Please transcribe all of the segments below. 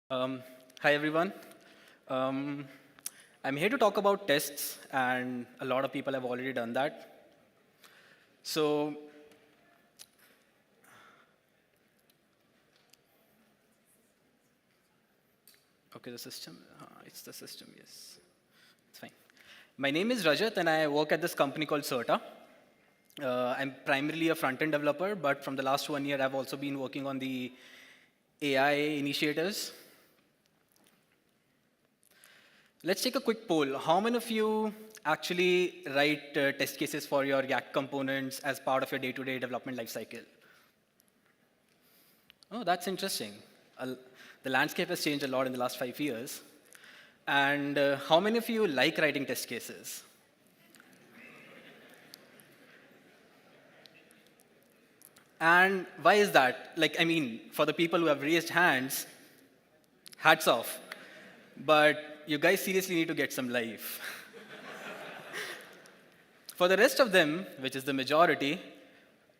Um, Hi, everyone. Um, I'm here to talk about tests, and a lot of people have already done that. So, okay, it's the system, yes. It's fine. My name is Rajat, and I work at this company called Certa. I'm primarily a front-end developer, but from the last 1 year, I've also been working on the AI initiatives. Let's take a quick poll. How many of you actually write test cases for your React components as part of your day-to-day development lifecycle? Oh, that's interesting. Uh, the landscape has changed a lot in the last 5 years. And how many of you like writing test cases? And why is that? Like, I mean, for the people who have raised hands, hats off. But you guys seriously need to get some life. For the rest of them, which is the majority,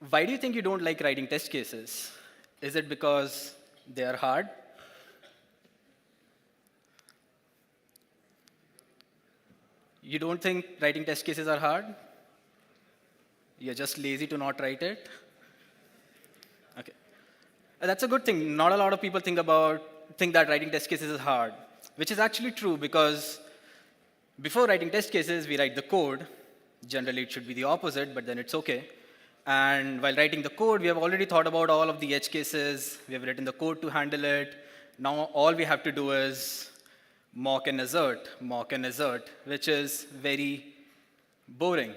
why do you think you don't like writing test cases? Is it because they are hard? You don't think writing test cases are hard? You're just lazy to not write it? Okay. That's a good thing. Not a lot of people think that writing test cases is hard, which is actually true because before writing test cases, we write the code. Generally, it should be the opposite, but then it's okay. And while writing the code, we have already thought about all of the edge cases. We have written the code to handle it. Now all we have to do is mock and assert, which is very boring,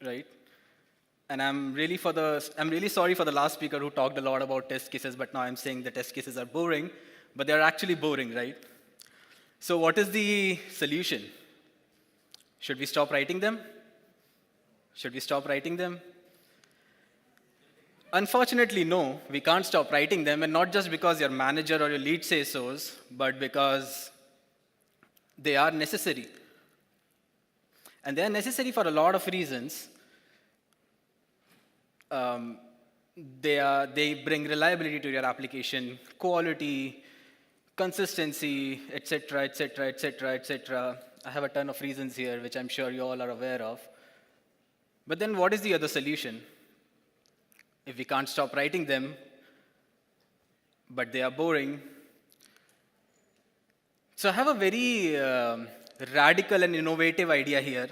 right? And I'm really sorry for the last speaker who talked a lot about test cases, but now I'm saying the test cases are boring, but they're actually boring, right? So what is the solution? Should we stop writing them? Should we stop writing them? Unfortunately, no, we can't stop writing them, and not just because your manager or your lead says so, but because they are necessary. And they are necessary for a lot of reasons. Um, they bring reliability to your application, quality, consistency, etc., etc., etc., etc. I have a ton of reasons here, which I'm sure you all are aware of. But then what is the other solution? If we can't stop writing them, but they are boring. So I have a very radical and innovative idea here.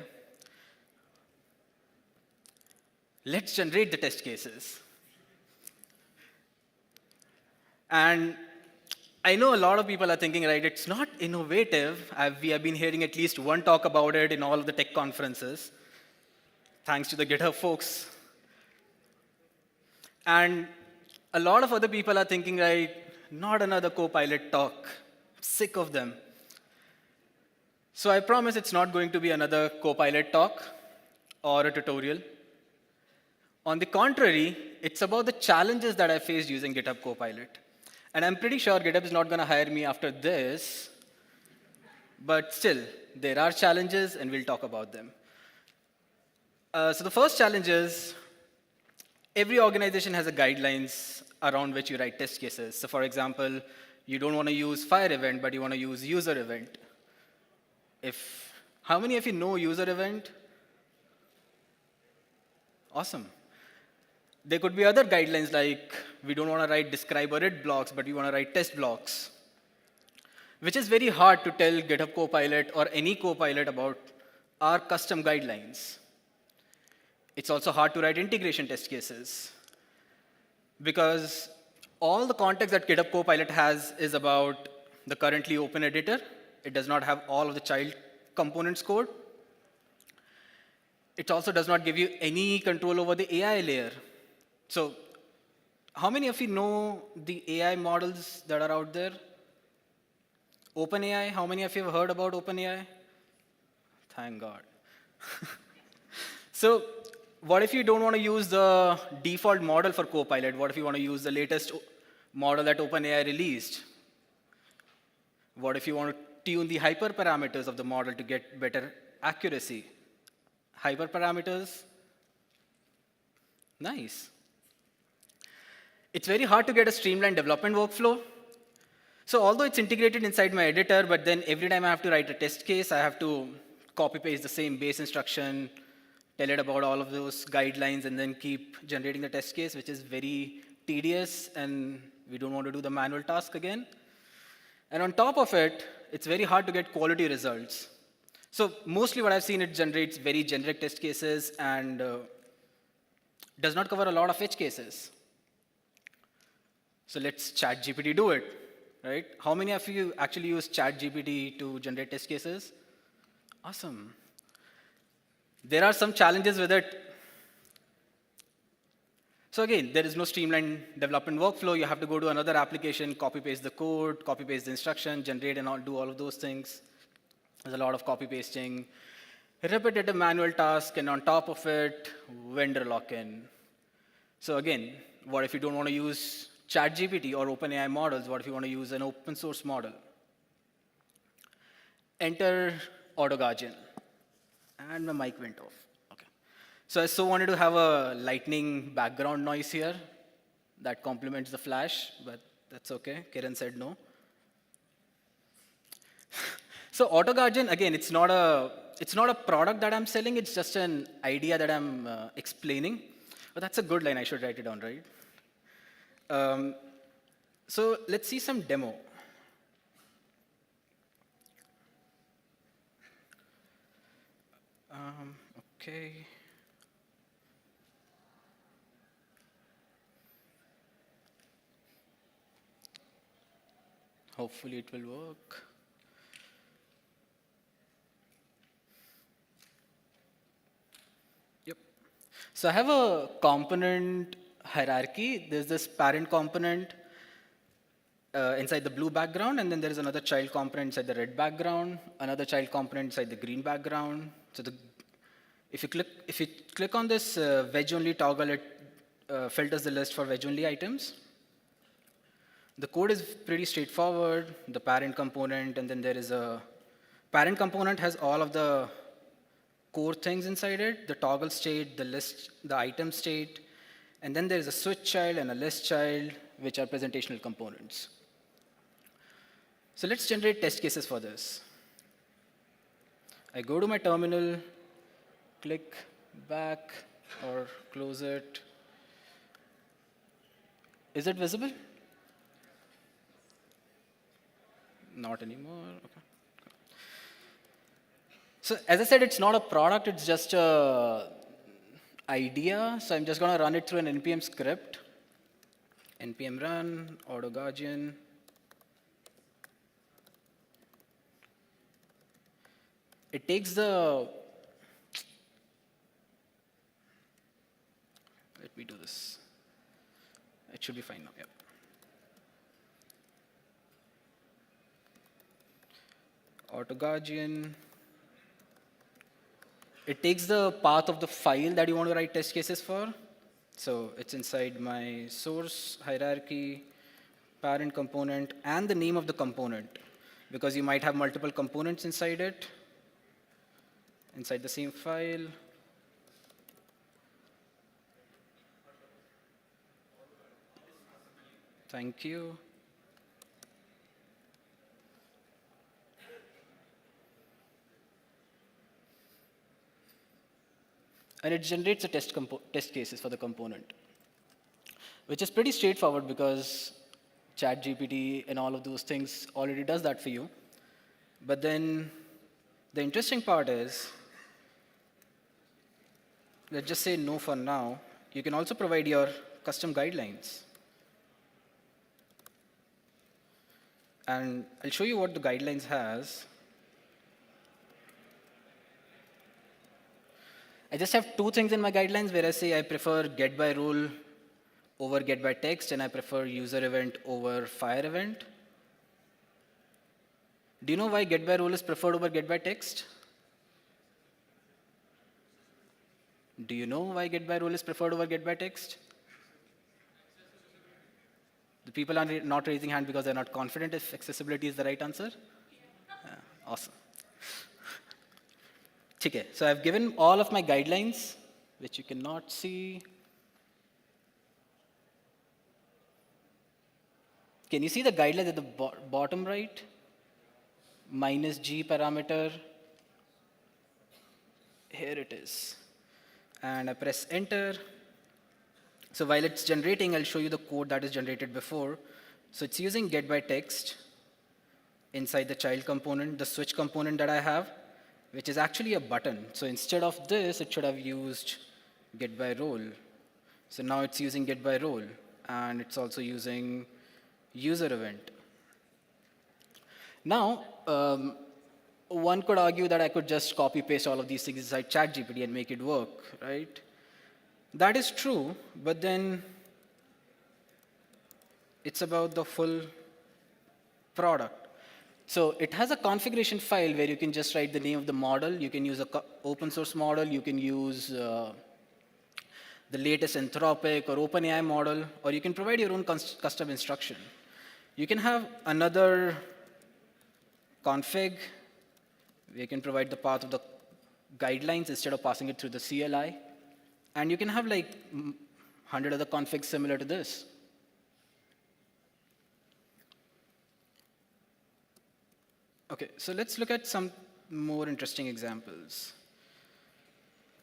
Let's generate the test cases. And I know a lot of people are thinking, right, it's not innovative. We have been hearing at least one talk about it in all of the tech conferences, thanks to the GitHub folks. And a lot of other people are thinking, right, not another Copilot talk. I'm sick of them. So I promise it's not going to be another Copilot talk or a tutorial. On the contrary, it's about the challenges that I faced using GitHub Copilot. And I'm pretty sure GitHub is not going to hire me after this, but still, there are challenges, and we'll talk about them. So the first challenge is, every organization has a guidelines around which you write test cases. So for example, you don't want to use fire event, but you want to use user event. How many of you know user event? Awesome. There could be other guidelines like we don't want to write describe or read blocks, but we want to write test blocks, which is very hard to tell GitHub Copilot or any Copilot about our custom guidelines. It's also hard to write integration test cases because all the context that GitHub Copilot has is about the currently open editor. It does not have all of the child components code. It also does not give you any control over the AI layer. So how many of you know the AI models that are out there? OpenAI, how many of you have heard about OpenAI? Thank God. So what if you don't want to use the default model for Copilot? What if you want to use the latest model that OpenAI released? What if you want to tune the hyperparameters of the model to get better accuracy? Hyperparameters? Nice. It's very hard to get a streamlined development workflow So although it's integrated inside my editor, but then every time I have to write a test case, I have to copy paste the same base instruction, tell it about all of those guidelines, and then keep generating the test case, which is very tedious, and we don't want to do the manual task again. And on top of it, it's very hard to get quality results. So mostly what I've seen, it generates very generic test cases and does not cover a lot of edge cases. So let's ChatGPT do it, right? How many of you actually use ChatGPT to generate test cases? Awesome. There are some challenges with it. So again, there is no streamlined development workflow. You have to go to another application, copy paste the code, copy paste the instruction, generate and do all of those things. There's a lot of copy pasting, repetitive manual task, and on top of it, vendor lock-in. So again, what if you don't want to use ChatGPT or OpenAI models? What if you want to use an open source model? Enter AutoGuardian. And my mic went off. Okay. So I so wanted to have a lightning background noise here that complements the flash, but that's okay. Kiran said no. So AutoGuardian, again, it's not a product that I'm selling. It's just an idea that I'm explaining. But that's a good line. I should write it down, right? So let's see some demo. Okay. Hopefully it will work. Yep. So I have a component hierarchy. There's this parent component inside the blue background, and then there is another child component inside the red background, another child component inside the green background. So if you click on this wedge-only toggle, it filters the list for wedge-only items. The code is pretty straightforward. The parent component, and then there is a parent component has all of the core things inside it: the toggle state, the list, the item state, and then there is a switch child and a list child, which are presentational components. So let's generate test cases for this. I go to my terminal, click back or close it. Is it visible? Not anymore. Okay. So as I said, it's not a product, it's just a idea. So I'm just going to run it through an npm script. npm run AutoGuardian. It takes the, let me do this. It should be fine now, yeah. AutoGuardian. It takes the path of the file that you want to write test cases for. So it's inside my source hierarchy, parent component, and the name of the component, because you might have multiple components inside it, inside the same file. Thank you. And it generates a test cases for the component, which is pretty straightforward because ChatGPT and all of those things already does that for you. But then the interesting part is, let's just say no for now. You can also provide your custom guidelines. And I'll show you what the guidelines has. I just have two things in my guidelines where I say I prefer get by rule over get by text, and I prefer user event over fire event. Do you know why get by rule is preferred over get by text? Do you know why get by rule is preferred over get by text? The people are not raising hand because they're not confident if accessibility is the right answer? Awesome. Okay, so I've given all of my guidelines, which you cannot see. Can you see the guidelines at the bottom right? Minus G parameter. Here it is. And I press enter. So while it's generating, I'll show you the code that is generated before. So it's using get by text inside the child component, the switch component that I have, which is actually a button. So instead of this, it should have used get by role. So now it's using get by role, and it's also using user event. Now, one could argue that I could just copy paste all of these things inside ChatGPT and make it work, right? That is true, but then it's about the full product. So it has a configuration file where you can just write the name of the model. You can use an open source model. You can use the latest Anthropic or OpenAI model, or you can provide your own custom instruction. You can have another config. We can provide the path of the guidelines instead of passing it through the CLI. And you can have like 100 other configs similar to this. Okay, so let's look at some more interesting examples.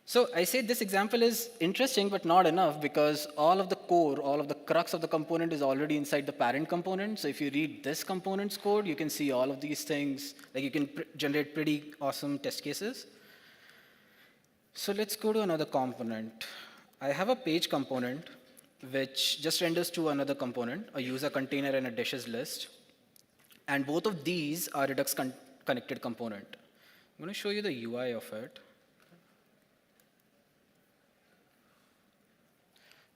So I say this example is interesting, but not enough, because all of the core, all of the crux of the component is already inside the parent component. So if you read this component's code, you can see all of these things. Like you can generate pretty awesome test cases. So let's go to another component. I have a page component, which just renders to another component, a user container and a dishes list. And both of these are Redux connected component. I'm going to show you the UI of it.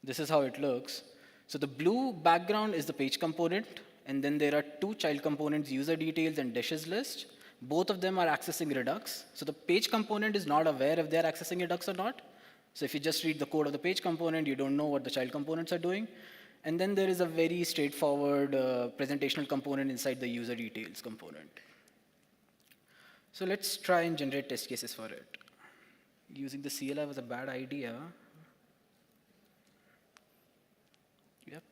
This is how it looks. So the blue background is the page component, and then there are two child components, user details and dishes list. Both of them are accessing Redux. So the page component is not aware if they're accessing Redux or not. So if you just read the code of the page component, you don't know what the child components are doing. And then there is a very straightforward presentational component inside the user details component. So let's try and generate test cases for it. Using the CLI was a bad idea. Yep.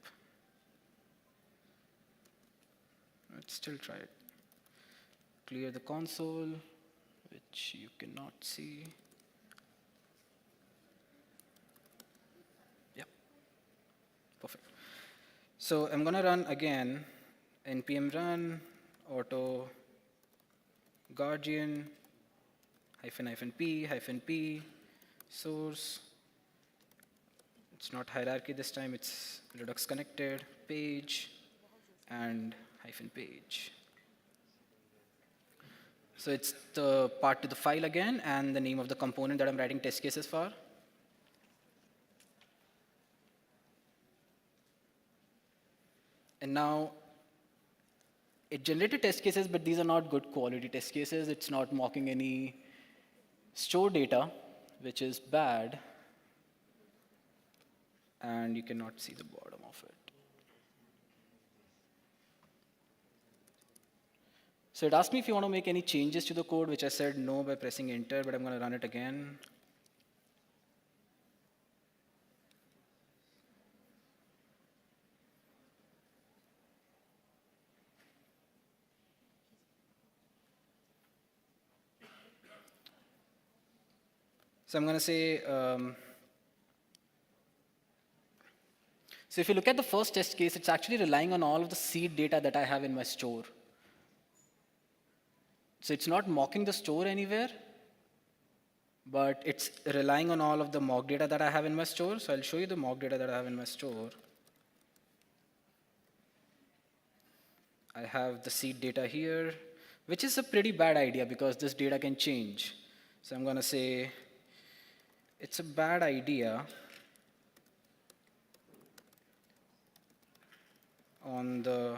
Let's still try it. Clear the console, which you cannot see. Yep. Perfect. So I'm going to run again npm run auto guardian -p source. It's not hierarchy this time, it's Redux connected, page, and -page. So it's the part to the file again, and the name of the component that I'm writing test cases for. And now, it generated test cases, but these are not good quality test cases. It's not mocking any store data, which is bad. And you cannot see the bottom of it. So it asked me if you want to make any changes to the code, which I said no by pressing enter, but I'm going to run it again. So I'm going to say, so if you look at the first test case, it's actually relying on all of the seed data that I have in my store. So it's not mocking the store anywhere, but it's relying on all of the mock data that I have in my store. So I'll show you the mock data that I have in my store. I have the seed data here, which is a pretty bad idea because this data can change. So I'm going to say, it's a bad idea on the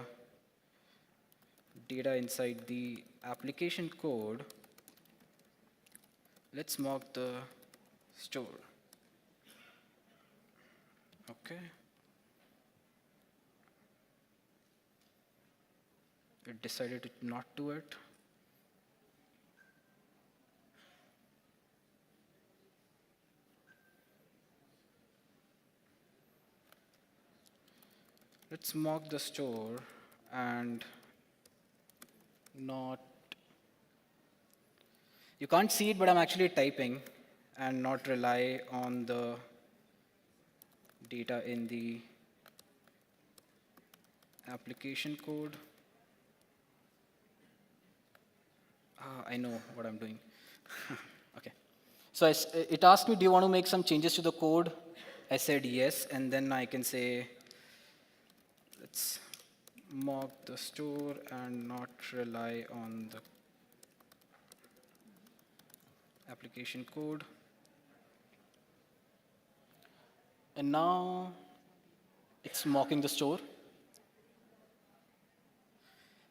data inside the application code. Let's mock the store. Okay. It decided to not do it. Let's mock the store and not, you can't see it, but I'm actually typing, and not rely on the data in the application code. I know what I'm doing. Okay. So it asked me, do you want to make some changes to the code? I said yes, and then I can say, let's mock the store and not rely on the application code. And now it's mocking the store.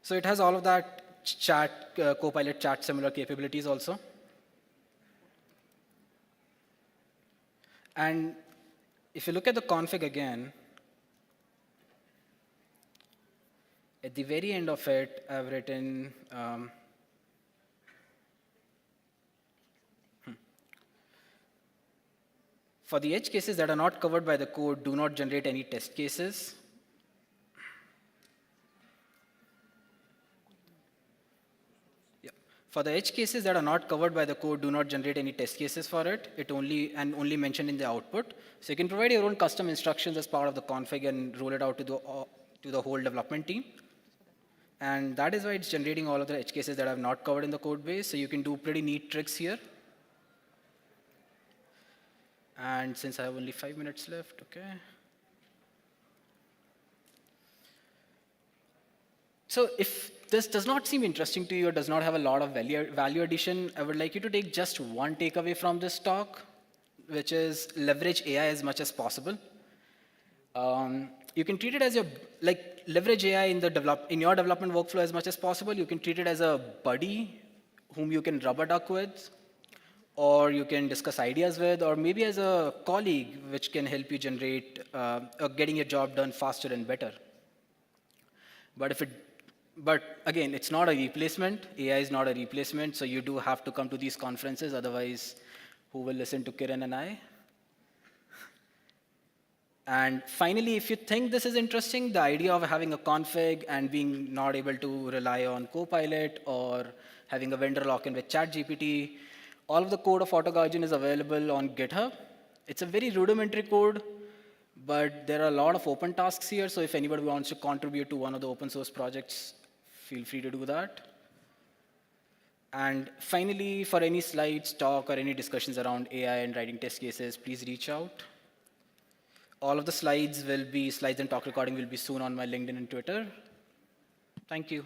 So it has all of that chat, Copilot chat similar capabilities also. And if you look at the config again, at the very end of it, I've written, for the edge cases that are not covered by the code, do not generate any test cases. For the edge cases that are not covered by the code, do not generate any test cases for it. It only mentioned in the output. So you can provide your own custom instructions as part of the config and roll it out to the whole development team. And that is why it's generating all of the edge cases that I've not covered in the code base. So you can do pretty neat tricks here. And since I have only 5 minutes left, okay. So if this does not seem interesting to you or does not have a lot of value addition, I would like you to take just one takeaway from this talk, which is leverage AI as much as possible. You can treat it as leverage AI in your development workflow as much as possible. You can treat it as a buddy whom you can rubber duck with, or you can discuss ideas with, or maybe as a colleague which can help you generate getting your job done faster and better. But again, it's not a replacement. AI is not a replacement, so you do have to come to these conferences. Otherwise, who will listen to Kiran and I? And finally, if you think this is interesting, the idea of having a config and being not able to rely on Copilot or having a vendor lock-in with ChatGPT, all of the code of AutoGuardian is available on GitHub. It's a very rudimentary code, but there are a lot of open tasks here, so if anybody wants to contribute to one of the open source projects, feel free to do that. And finally, for any slides, talk, or any discussions around AI and writing test cases, please reach out. All of the slides and talk recording will be soon on my LinkedIn and Twitter. Thank you.